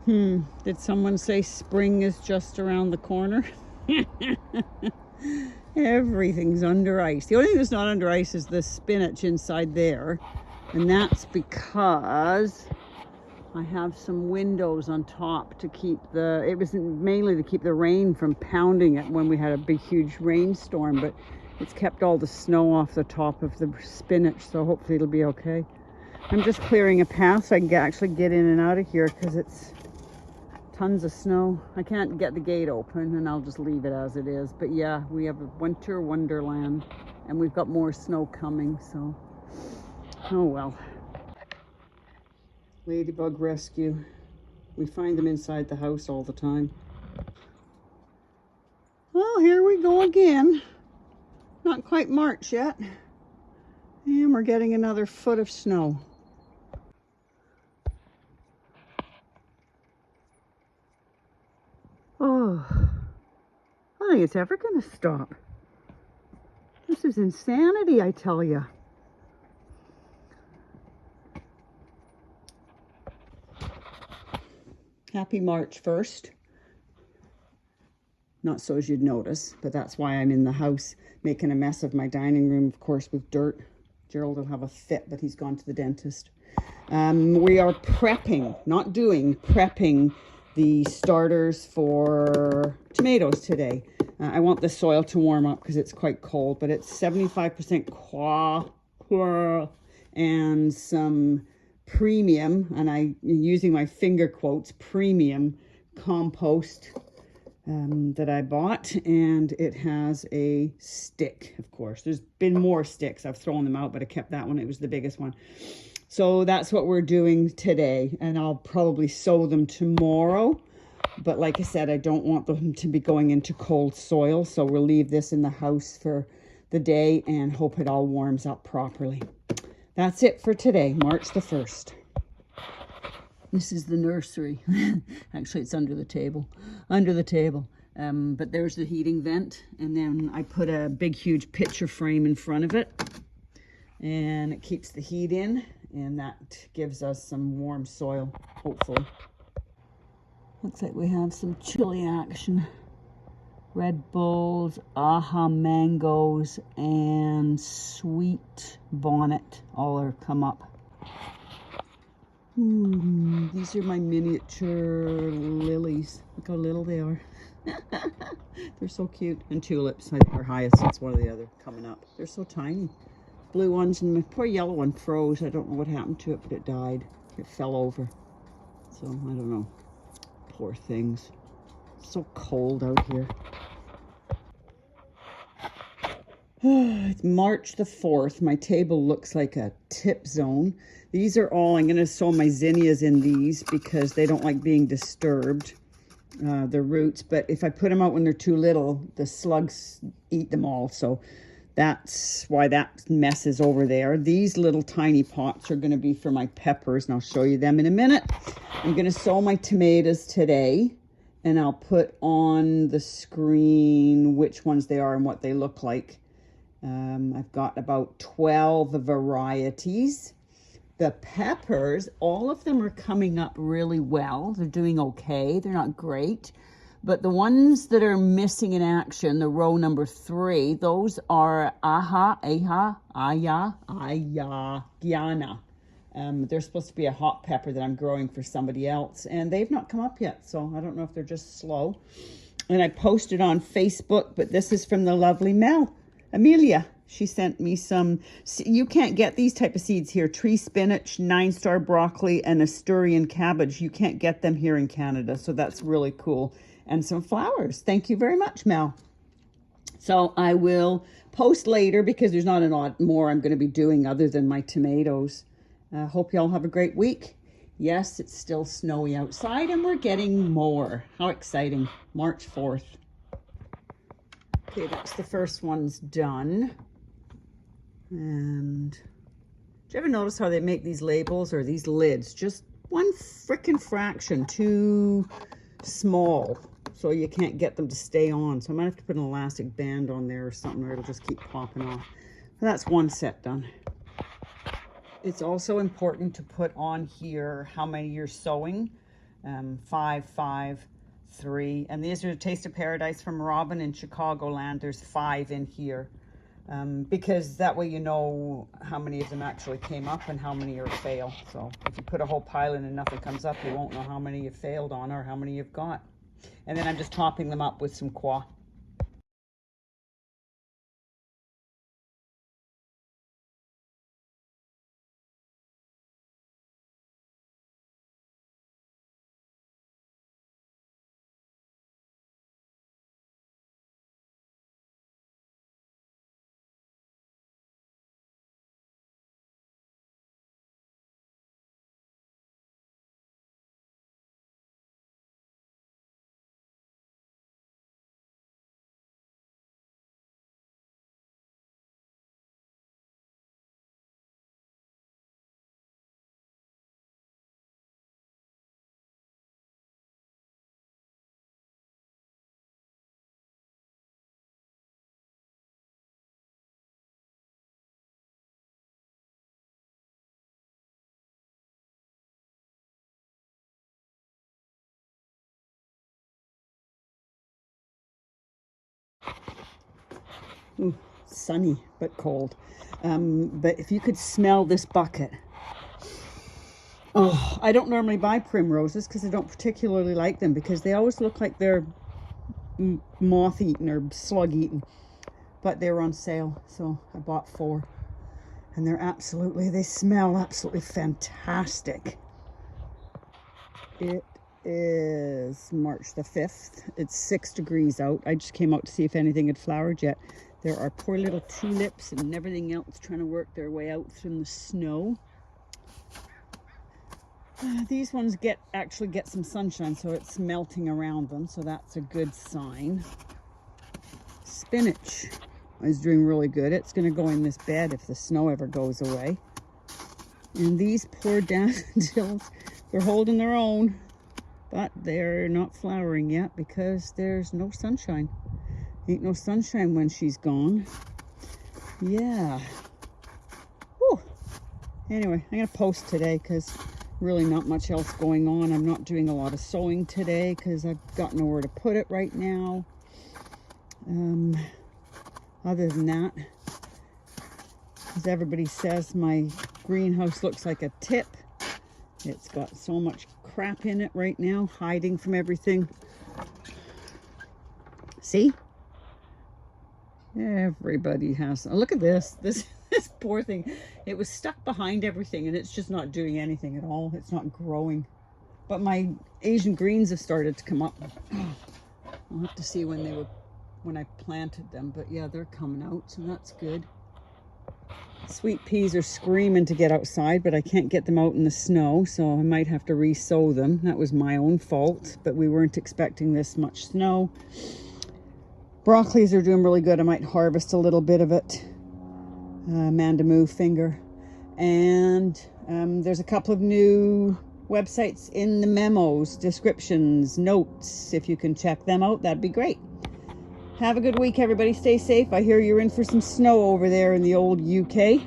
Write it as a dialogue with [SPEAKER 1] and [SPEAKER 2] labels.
[SPEAKER 1] Did someone say spring is just around the corner? Everything's under ice. The only thing that's not under ice is the spinach inside there. And that's because I have some windows on top to keep it was mainly to keep the rain from pounding it when we had a big, huge rainstorm, but it's kept all the snow off the top of the spinach, so hopefully it'll be okay. I'm just clearing a path so I can actually get in and out of here because it's tons of snow. I can't get the gate open and I'll just leave it as it is. But yeah, we have a winter wonderland and we've got more snow coming, so oh well. Ladybug rescue. We find them inside the house all the time. Well, here we go again. Not quite March yet. And we're getting another foot of snow. Oh, I don't think it's ever going to stop. This is insanity, I tell you. Happy March 1st. Not so as you'd notice, but that's why I'm in the house making a mess of my dining room, of course, with dirt. Gerald will have a fit, but he's gone to the dentist. We are prepping, not doing, prepping the starters for tomatoes today. I want the soil to warm up because it's quite cold, but it's 75% quah and some premium, and I'm using my finger quotes, premium compost that I bought, and it has a stick, of course. There's been more sticks. I've thrown them out, but I kept that one. It was the biggest one. So that's what we're doing today, and I'll probably sow them tomorrow. But like I said, I don't want them to be going into cold soil, so we'll leave this in the house for the day and hope it all warms up properly. That's it for today, March the 1st. This is the nursery. Actually, it's under the table. But there's the heating vent. And then I put a big, huge picture frame in front of it. And it keeps the heat in. And that gives us some warm soil, hopefully. Looks like we have some chili action. Red Bulls, Aha mangoes, and sweet bonnet all are come up. These are my miniature lilies. Look how little they are. They're so cute. And tulips, I think, are hyacinths, one or the other, coming up. They're so tiny. Blue ones, and my poor yellow one froze. I don't know what happened to it, but it died. It fell over. So, I don't know. Poor things. It's so cold out here. It's March the 4th. My table looks like a tip zone. These are all, I'm going to sow my zinnias in these because they don't like being disturbed, the roots. But if I put them out when they're too little, the slugs eat them all. So that's why that mess is over there. These little tiny pots are going to be for my peppers, and I'll show you them in a minute. I'm going to sow my tomatoes today, and I'll put on the screen which ones they are and what they look like. I've got about 12 varieties. The peppers, all of them are coming up really well. They're doing okay. They're not great. But the ones that are missing in action, the row number 3, those are Aya, Guyana. They're supposed to be a hot pepper that I'm growing for somebody else, and they've not come up yet, so I don't know if they're just slow. And I posted on Facebook, but this is from the lovely Amelia. She sent me some, you can't get these type of seeds here. Tree spinach, 9-star broccoli, and Asturian cabbage. You can't get them here in Canada, so that's really cool. And some flowers. Thank you very much, Mel. So I will post later because there's not a lot more I'm going to be doing other than my tomatoes. Hope you all have a great week. Yes, it's still snowy outside and we're getting more. How exciting. March 4th. Okay, that's the first one's done. And do you ever notice how they make these labels or these lids? Just one frickin' fraction too small, so you can't get them to stay on. So I might have to put an elastic band on there or something, or it'll just keep popping off. But that's one set done. It's also important to put on here how many you're sowing. 5, 5, 3. And these are Taste of Paradise from Robin in Chicagoland. There's 5 in here. Because that way you know how many of them actually came up and how many are fail. So if you put a whole pile in and nothing comes up, you won't know how many you've failed on or how many you've got. And then I'm just topping them up with some qua. Ooh, sunny but cold. But if you could smell this bucket. Oh, I don't normally buy primroses because I don't particularly like them because they always look like they're moth-eaten or slug-eaten. But they were on sale, so I bought 4. And they smell absolutely fantastic. It is March the 5th. It's 6 degrees out. I just came out to see if anything had flowered yet. There are poor little tulips and everything else trying to work their way out from the snow. These ones actually get some sunshine, so it's melting around them, so that's a good sign. Spinach is doing really good. It's going to go in this bed if the snow ever goes away. And these poor daffodils, they're holding their own, but they're not flowering yet because there's no sunshine. Ain't no sunshine when she's gone. Yeah. Whew. Anyway, I'm going to post today because really not much else going on. I'm not doing a lot of sewing today because I've got nowhere to put it right now. Other than that, as everybody says, my greenhouse looks like a tip. It's got so much crap in it right now, hiding from everything. See? Everybody has. Oh, look at this. This poor thing. It was stuck behind everything and it's just not doing anything at all. It's not growing. But my Asian greens have started to come up. I'll have to see when I planted them. But yeah, they're coming out, so that's good. Sweet peas are screaming to get outside, but I can't get them out in the snow, so I might have to re-sow them. That was my own fault, but we weren't expecting this much snow. Broccolis are doing really good. I might harvest a little bit of it. Mandamoo finger. And there's a couple of new websites in the memos, descriptions, notes. If you can check them out, that'd be great. Have a good week, everybody. Stay safe. I hear you're in for some snow over there in the old UK.